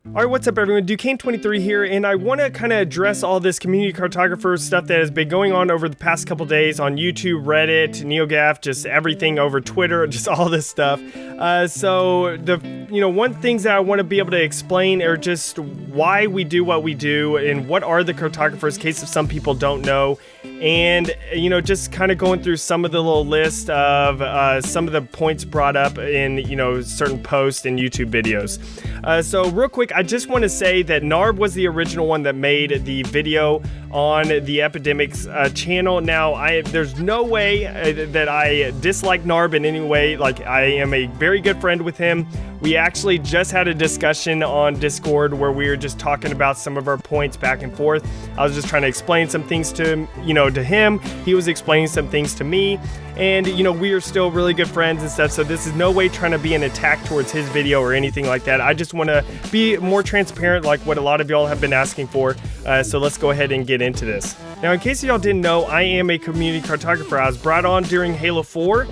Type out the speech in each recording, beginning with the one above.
Alright, what's up everyone, Duquesne23 here, and I want to kind of address all this community cartographer stuff that has been going on over the past couple days on YouTube, Reddit, NeoGAF, just everything over Twitter, just all this stuff. So one things that I want to be able to explain are just why we do what we do and what are the cartographers in case if some people don't know, and just kind of going through some of the little list of some of the points brought up in certain posts and YouTube videos. So real quick, I just want to say that Narb was the original one that made the video on the Epidemic's channel. Now, there's no way that I dislike Narb in any way. Like, I am a very good friend with him. We actually just had a discussion on Discord where we were just talking about some of our points back and forth. I was just trying to explain some things to him. He was explaining some things to me. And, we are still really good friends and stuff, so this is no way trying to be an attack towards his video or anything like that. I just want to be more transparent like what a lot of y'all have been asking for, so let's go ahead and get into this. Now, in case y'all didn't know, I am a community cartographer. I was brought on during Halo 4,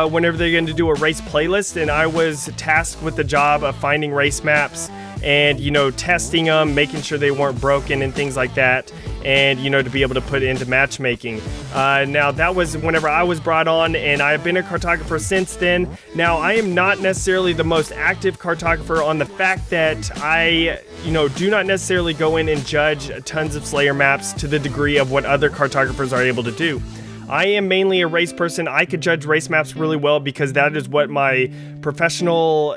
whenever they're going to do a race playlist, and I was tasked with the job of finding race maps and, testing them, making sure they weren't broken and things like that, and, to be able to put into matchmaking. Now, that was whenever I was brought on, and I've been a cartographer since then. Now, I am not necessarily the most active cartographer on the fact that I, do not necessarily go in and judge tons of Slayer maps to the degree of what other cartographers are able to do. I am mainly a race person. I could judge race maps really well because that is what my professional,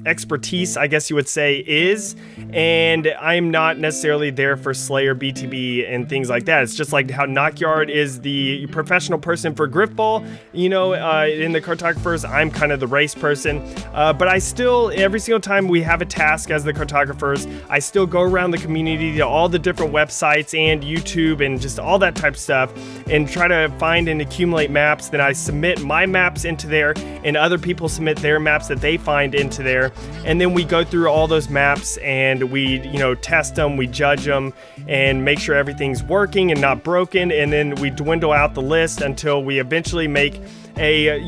expertise, I guess you would say, is. And I'm not necessarily there for Slayer, BTB, and things like that. It's just like how Knockyard is the professional person for Griffball, in the cartographers, I'm kind of the race person. But I still, every single time we have a task as the cartographers, I still go around the community to all the different websites and YouTube and just all that type of stuff and try to find and accumulate maps. Then I submit my maps into there, and other people submit their maps that they find into there, and then we go through all those maps and we test them, we judge them, and make sure everything's working and not broken, and then we dwindle out the list until we eventually make a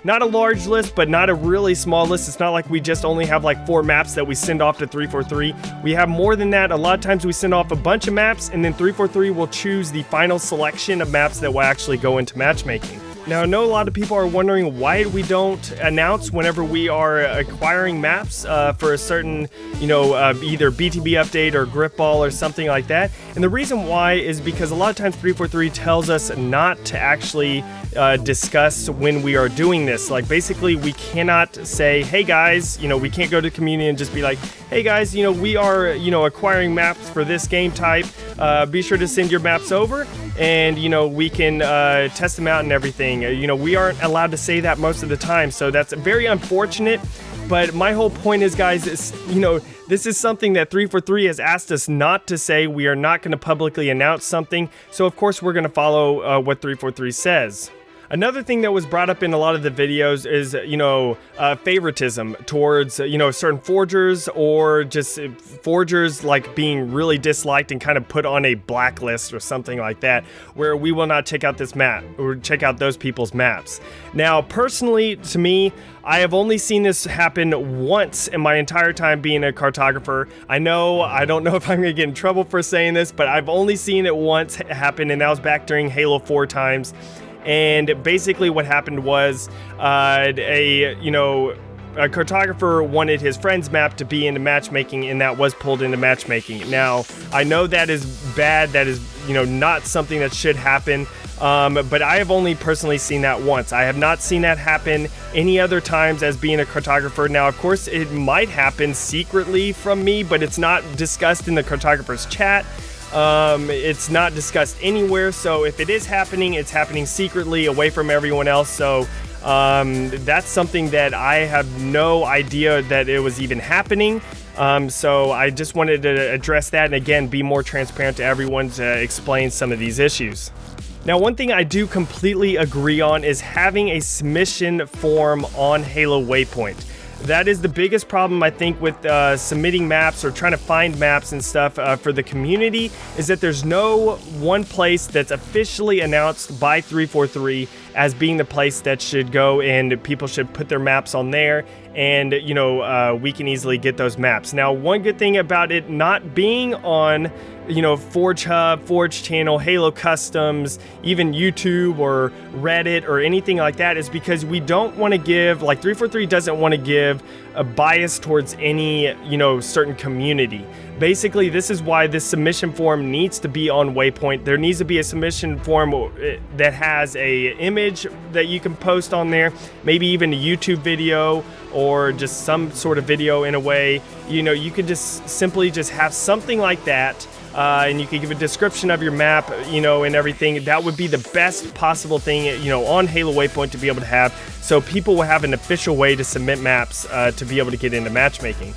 not a large list, but not a really small list. It's not like we just only have like 4 maps that we send off to 343. We have more than that. A lot of times we send off a bunch of maps, and then 343 will choose the final selection of maps that will actually go into matchmaking. Now, I know a lot of people are wondering why we don't announce whenever we are acquiring maps for a certain, either BTB update or Gripball or something like that. And the reason why is because a lot of times 343 tells us not to actually discuss when we are doing this. Like, basically, we cannot say, hey guys, we can't go to community and just be like, hey guys, we are, acquiring maps for this game type. Be sure to send your maps over, and, we can test them out and everything. We aren't allowed to say that most of the time, so that's very unfortunate. But my whole point is, guys, is, this is something that 343 has asked us not to say. We are not going to publicly announce something, so of course we're going to follow what 343 says. Another thing that was brought up in a lot of the videos is, favoritism towards, certain forgers, or just forgers like being really disliked and kind of put on a blacklist or something like that, where we will not check out this map or check out those people's maps. Now, personally, to me, I have only seen this happen once in my entire time being a cartographer. I don't know if I'm going to get in trouble for saying this, but I've only seen it once happen, and that was back during Halo 4 times. And basically what happened was a cartographer wanted his friend's map to be into matchmaking, and that was pulled into matchmaking. Now, I know that is bad. That is, not something that should happen. But I have only personally seen that once. I have not seen that happen any other times as being a cartographer. Now, of course, it might happen secretly from me, but it's not discussed in the cartographer's chat. It's not discussed anywhere, so if it is happening, it's happening secretly away from everyone else. So that's something that I have no idea that it was even happening. So I just wanted to address that and again be more transparent to everyone to explain some of these issues. Now, one thing I do completely agree on is having a submission form on Halo Waypoint. That is the biggest problem, I think, with submitting maps or trying to find maps and stuff for the community, is that there's no one place that's officially announced by 343 as being the place that should go and people should put their maps on there. and we can easily get those maps. Now, one good thing about it not being on Forge Hub, Forge Channel, Halo Customs, even YouTube or Reddit or anything like that is because we don't want to give, like 343 doesn't want to give a bias towards any, certain community. Basically, this is why this submission form needs to be on Waypoint. There needs to be a submission form that has a image that you can post on there, maybe even a YouTube video or just some sort of video in a way. You could just simply just have something like that. And you can give a description of your map, and everything. That would be the best possible thing, on Halo Waypoint to be able to have, so people will have an official way to submit maps to be able to get into matchmaking.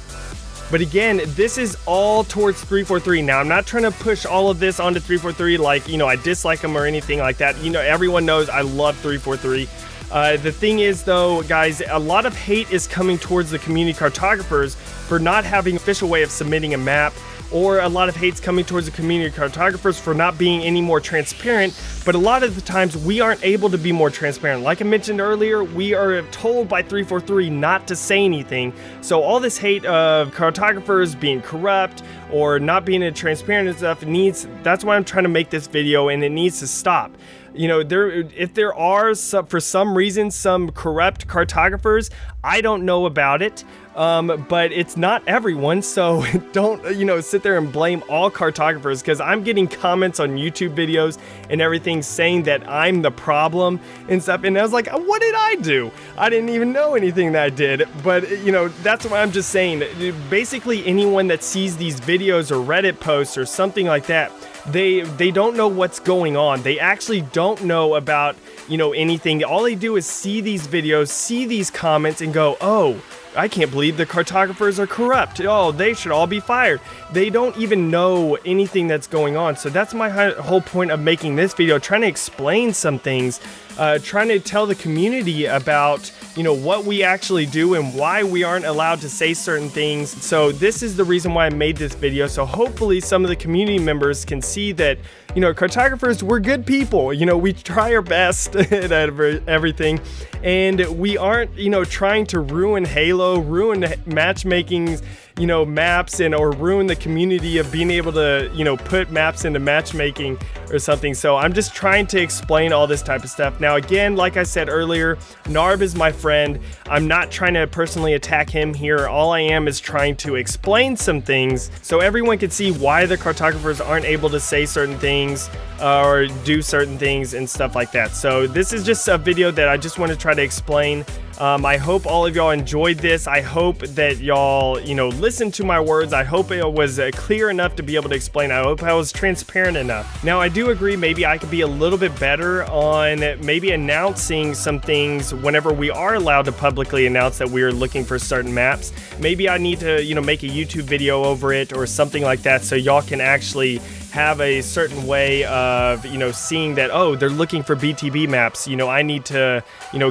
But again, this is all towards 343. Now, I'm not trying to push all of this onto 343 like, I dislike them or anything like that. Everyone knows I love 343. The thing is, though, guys, a lot of hate is coming towards the community cartographers for not having an official way of submitting a map, or a lot of hate's coming towards the community cartographers for not being any more transparent. But a lot of the times we aren't able to be more transparent. Like I mentioned earlier, we are told by 343 not to say anything. So all this hate of cartographers being corrupt or not being transparent and stuff that's why I'm trying to make this video, and it needs to stop. If there are for some reason some corrupt cartographers, I don't know about it. But it's not everyone, so don't, sit there and blame all cartographers, because I'm getting comments on YouTube videos and everything saying that I'm the problem and stuff, and I was like, what did I do? I didn't even know anything that I did. But, that's why I'm just saying, basically anyone that sees these videos or Reddit posts or something like that, they don't know what's going on. They actually don't know about, anything. All they do is see these videos, see these comments, and go, oh, I can't believe the cartographers are corrupt. Oh, they should all be fired. They don't even know anything that's going on. So that's my whole point of making this video, trying to explain some things, trying to tell the community about, what we actually do and why we aren't allowed to say certain things. So this is the reason why I made this video. So hopefully some of the community members can see that, cartographers, we're good people. We try our best at everything, and we aren't, trying to ruin Halo, ruin matchmakings, maps, or ruin the community of being able to, put maps into matchmaking or something. So I'm just trying to explain all this type of stuff. Now, again, like I said earlier, Narb is my friend. I'm not trying to personally attack him here. All I am is trying to explain some things so everyone can see why the cartographers aren't able to say certain things or do certain things and stuff like that. So this is just a video that I just want to try to explain. I hope all of y'all enjoyed this. I hope that y'all, listened to my words. I hope it was clear enough to be able to explain. I hope I was transparent enough. Now, I do agree maybe I could be a little bit better on maybe announcing some things whenever we are allowed to publicly announce that we're looking for certain maps. Maybe I need to, make a YouTube video over it or something like that, so y'all can actually have a certain way of, seeing that, oh, they're looking for BTB maps. I need to,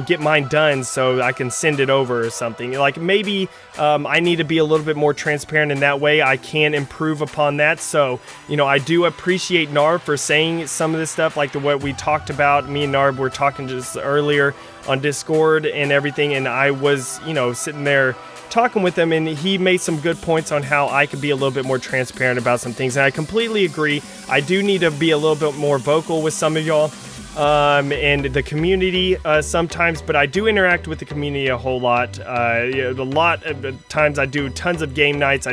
get mine done so I can send it over or something. Like maybe I need to be a little bit more transparent in that way. I can improve upon that. So, I do appreciate Narb for saying some of this stuff, like what we talked about. Me and Narb were talking just earlier on Discord and everything, and I was, sitting there talking with him, and he made some good points on how I could be a little bit more transparent about some things, and I completely agree. I do need to be a little bit more vocal with some of y'all and the community sometimes, but I do interact with the community a whole lot. A lot of times I do tons of game nights. I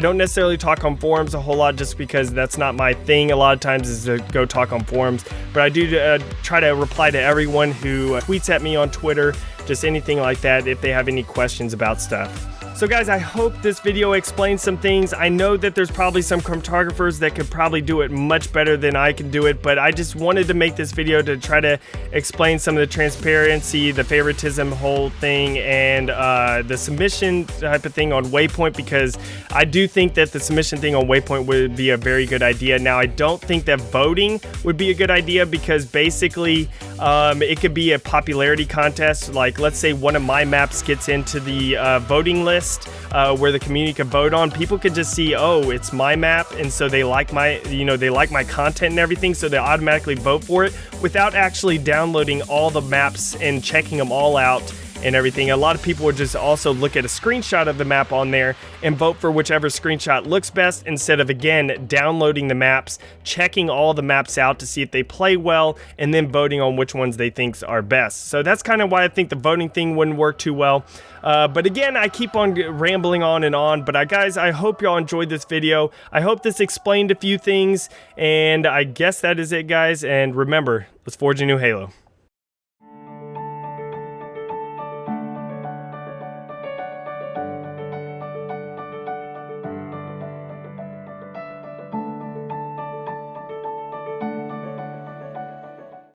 don't necessarily talk on forums a whole lot, just because that's not my thing a lot of times, is to go talk on forums, but I do try to reply to everyone who tweets at me on Twitter, just anything like that, if they have any questions about stuff. So guys, I hope this video explains some things. I know that there's probably some cartographers that could probably do it much better than I can do it, but I just wanted to make this video to try to explain some of the transparency, the favoritism whole thing, and the submission type of thing on Waypoint, because I do think that the submission thing on Waypoint would be a very good idea. Now, I don't think that voting would be a good idea, because basically it could be a popularity contest. Like, let's say one of my maps gets into the voting list, where the community could vote on. People could just see, oh, it's my map, and so they like my, they like my content and everything, so they automatically vote for it without actually downloading all the maps and checking them all out and everything. A lot of people would just also look at a screenshot of the map on there and vote for whichever screenshot looks best, instead of, again, downloading the maps, checking all the maps out to see if they play well, and then voting on which ones they think are best. So that's kind of why I think the voting thing wouldn't work too well. But again, I keep on rambling on and on, but guys, I hope y'all enjoyed this video. I hope this explained a few things, and I guess that is it, guys. And remember, let's forge a new Halo.